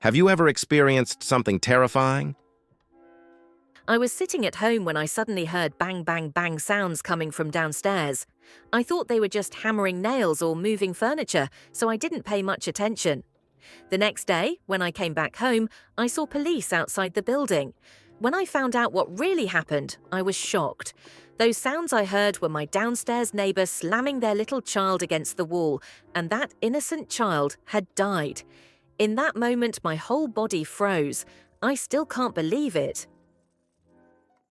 Have you ever experienced something terrifying? I was sitting at home when I suddenly heard bang, bang, bang sounds coming from downstairs. I thought they were just hammering nails or moving furniture, so I didn't pay much attention. The next day, when I came back home, I saw police outside the building. When I found out what really happened, I was shocked. Those sounds I heard were my downstairs neighbour slamming their little child against the wall, and that innocent child had died. In that moment, my whole body froze. I still can't believe it.